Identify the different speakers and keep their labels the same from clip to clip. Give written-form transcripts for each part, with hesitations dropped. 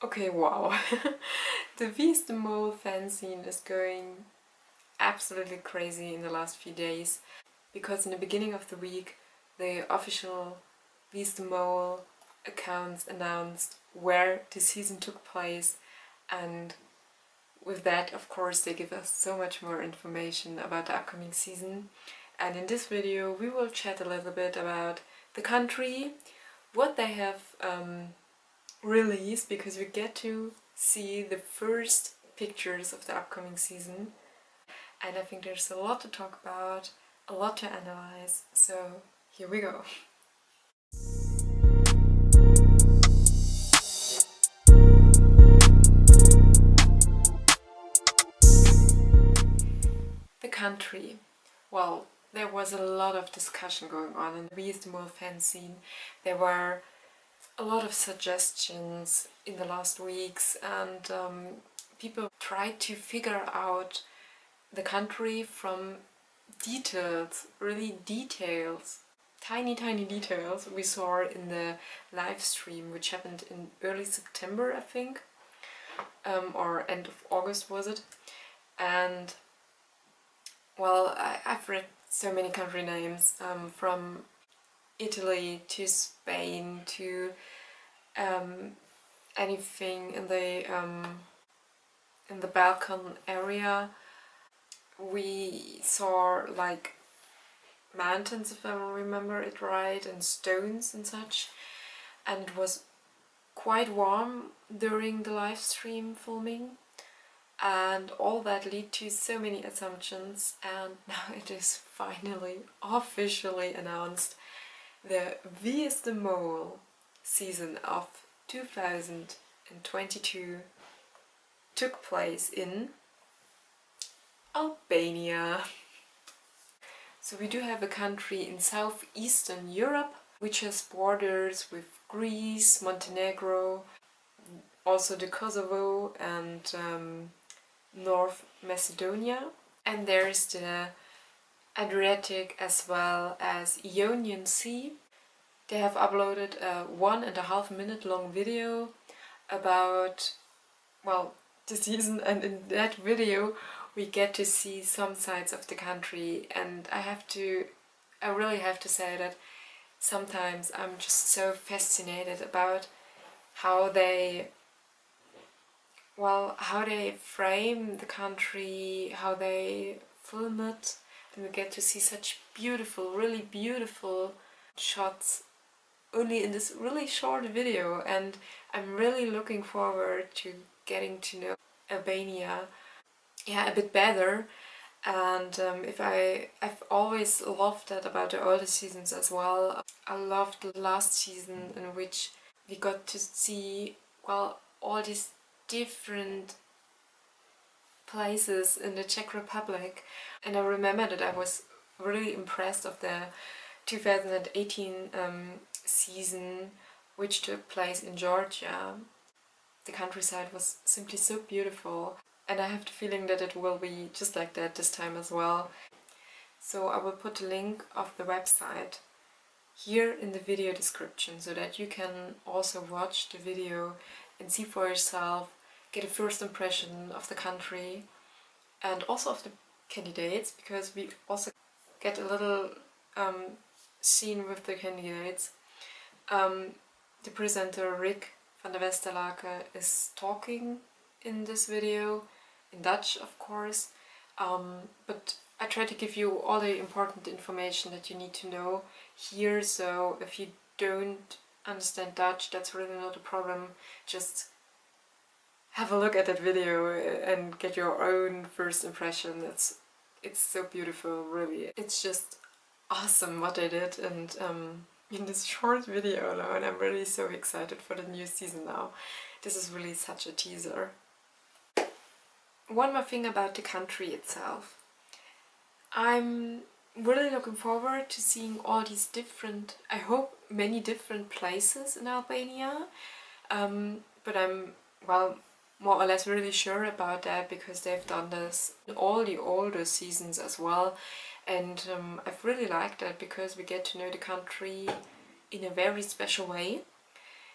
Speaker 1: Okay, wow. The WIDM fan scene is going absolutely crazy in the last few days, because in the beginning of the week the official WIDM accounts announced where the season took place, and with that, of course, they give us so much more information about the upcoming season. And in this video we will chat a little bit about the country, what they have released, because we get to see the first pictures of the upcoming season, and I think there's a lot to talk about, a lot to analyze, so here we go. The country. Well, there was a lot of discussion going on in the WIDM fan scene. There were a lot of suggestions in the last weeks, and people tried to figure out the country from details, really details, tiny details we saw in the live stream, which happened in early September, I think, or end of August was it. And well, I've read so many country names, from Italy to Spain to anything in the Balkan area. We saw like mountains, if I remember it right, and stones and such, and it was quite warm during the live stream filming, and all that lead to so many assumptions. And now it is finally officially announced: the Wie is the Mole season of 2022 took place in Albania. So we do have a country in southeastern Europe which has borders with Greece, Montenegro, also the Kosovo and North Macedonia. And there's the Adriatic as well as Ionian Sea. They have uploaded a 1.5 minute long video about, well, the season, and in that video we get to see some sides of the country, and I really have to say that sometimes I'm just so fascinated about how they frame the country, how they film it, and we get to see such beautiful, really beautiful shots only in this really short video. And I'm really looking forward to getting to know Albania a bit better. And I've always loved that about the older seasons as well. I loved the last season in which we got to see, well, all these different places in the Czech Republic. And I remember that I was really impressed of the 2018 season, which took place in Georgia. The countryside was simply so beautiful, and I have the feeling that it will be just like that this time as well. So I will put a link of the website here in the video description, so that you can also watch the video and see for yourself, get a first impression of the country and also of the candidates, because we also get a little scene with the candidates. The presenter Rick van der Westerlaken is talking in this video, in Dutch of course, but I try to give you all the important information that you need to know here, so if you don't understand Dutch, that's really not a problem. Just have a look at that video and get your own first impression. It's so beautiful, really. It's just awesome what they did, and in this short video alone I'm really so excited for the new season now. This is really such a teaser. One more thing about the country itself. I'm really looking forward to seeing all these different, I hope many different places in Albania, but I'm, well, more or less really sure about that because they've done this in all the older seasons as well. And I've really liked that because we get to know the country in a very special way.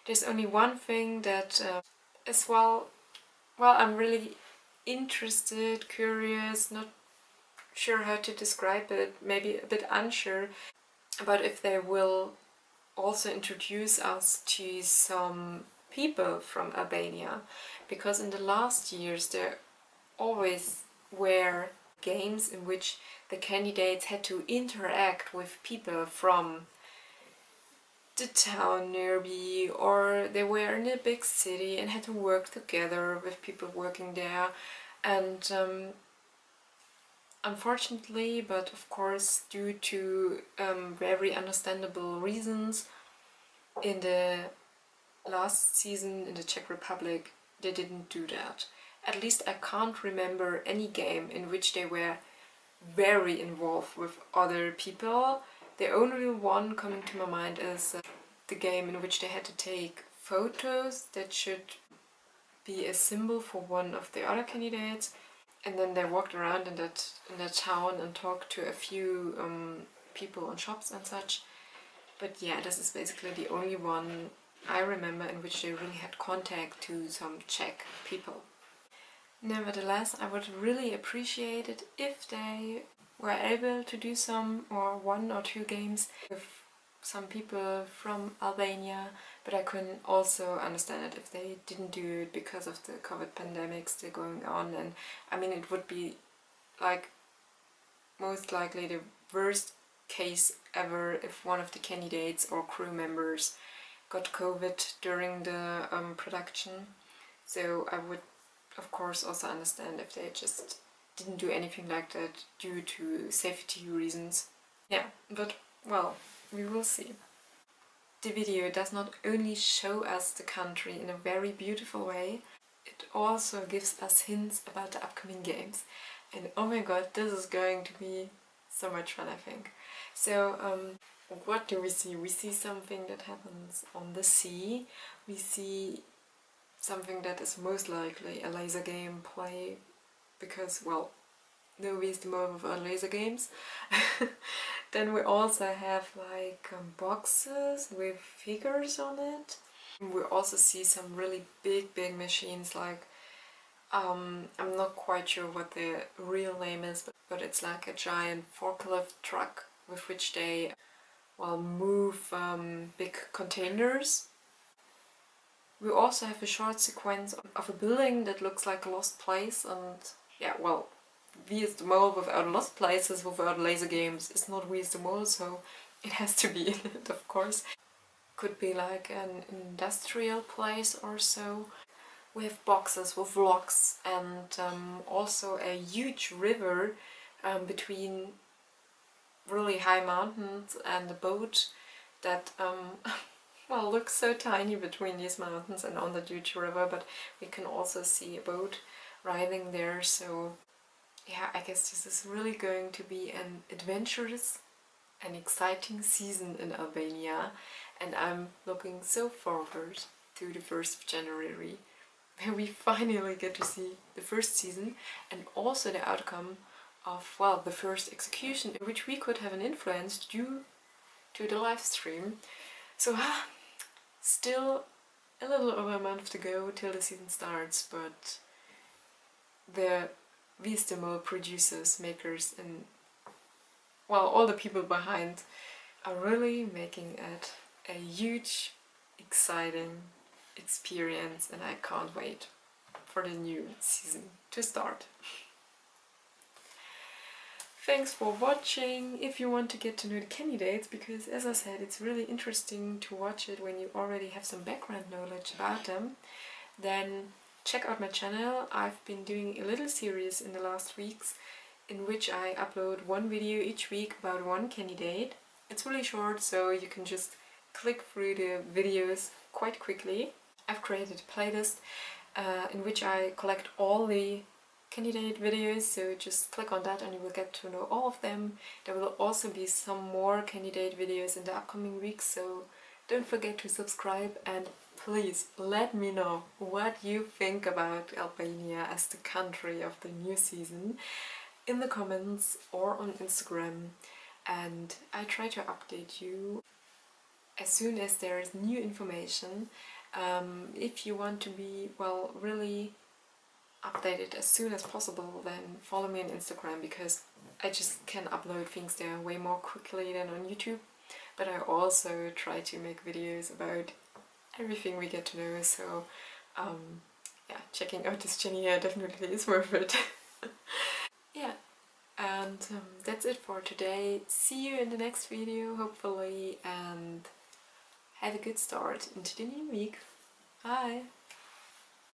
Speaker 1: There's only one thing that as well, well, I'm really interested, curious, not sure how to describe it, maybe a bit unsure about if they will also introduce us to some people from Albania, because in the last years there always were games in which the candidates had to interact with people from the town nearby, or they were in a big city and had to work together with people working there. And unfortunately, but of course due to very understandable reasons, in the last season in the Czech Republic they didn't do that. At least I can't remember any game in which they were very involved with other people. The only one coming to my mind is the game in which they had to take photos that should be a symbol for one of the other candidates, and then they walked around in that town and talked to a few people in shops and such. But yeah, this is basically the only one I remember in which they really had contact to some Czech people. Nevertheless, I would really appreciate it if they were able to do some or one or two games with some people from Albania, but I can also understand it if they didn't do it because of the COVID pandemic still going on. And I mean, it would be like most likely the worst case ever if one of the candidates or crew members got COVID during the production. So I would of course also understand if they just didn't do anything like that due to safety reasons. Yeah, but well, we will see. The video does not only show us the country in a very beautiful way, it also gives us hints about the upcoming games. And oh my god, this is going to be so much fun, I think. So, what do we see? We see something that happens on the sea. We see something that is most likely a laser game play, because, well, no is the mode of our laser games. Then we also have like boxes with figures on it. We also see some really big machines, like I'm not quite sure what the real name is, but it's like a giant forklift truck with which they, well, move big containers. We also have a short sequence of a building that looks like a lost place, and yeah, well, Wie is the Mole without lost places, without laser games is not Wie is the Mole, so it has to be in it, of course. Could be like an industrial place or so. We have boxes with locks, and also a huge river between really high mountains, and a boat that well, looks so tiny between these mountains and on the huge river, but we can also see a boat riding there. So yeah, I guess this is really going to be an adventurous and exciting season in Albania, and I'm looking so forward to the 1st of January, where we finally get to see the first season and also the outcome of, well, the first execution, in which we could have an influence due to the live stream. So still a little over a month to go till the season starts, but the WIDM producers, makers, and, well, all the people behind are really making it a huge, exciting experience, and I can't wait for the new season to start. Thanks for watching. If you want to get to know the candidates, because as I said, it's really interesting to watch it when you already have some background knowledge about them, then check out my channel. I've been doing a little series in the last weeks in which I upload one video each week about one candidate. It's really short, so you can just click through the videos quite quickly. I've created a playlist in which I collect all the candidate videos, so just click on that and you will get to know all of them. There will also be some more candidate videos in the upcoming weeks, so don't forget to subscribe, and please let me know what you think about Albania as the country of the new season in the comments or on Instagram, and I try to update you as soon as there is new information. If you want to be, well, really updated as soon as possible, then follow me on Instagram, because I just can upload things there way more quickly than on YouTube. But I also try to make videos about everything we get to know, so yeah, checking out this channel here definitely is worth it. Yeah, and that's it for today. See you in the next video, hopefully, and have a good start into the new week. Bye!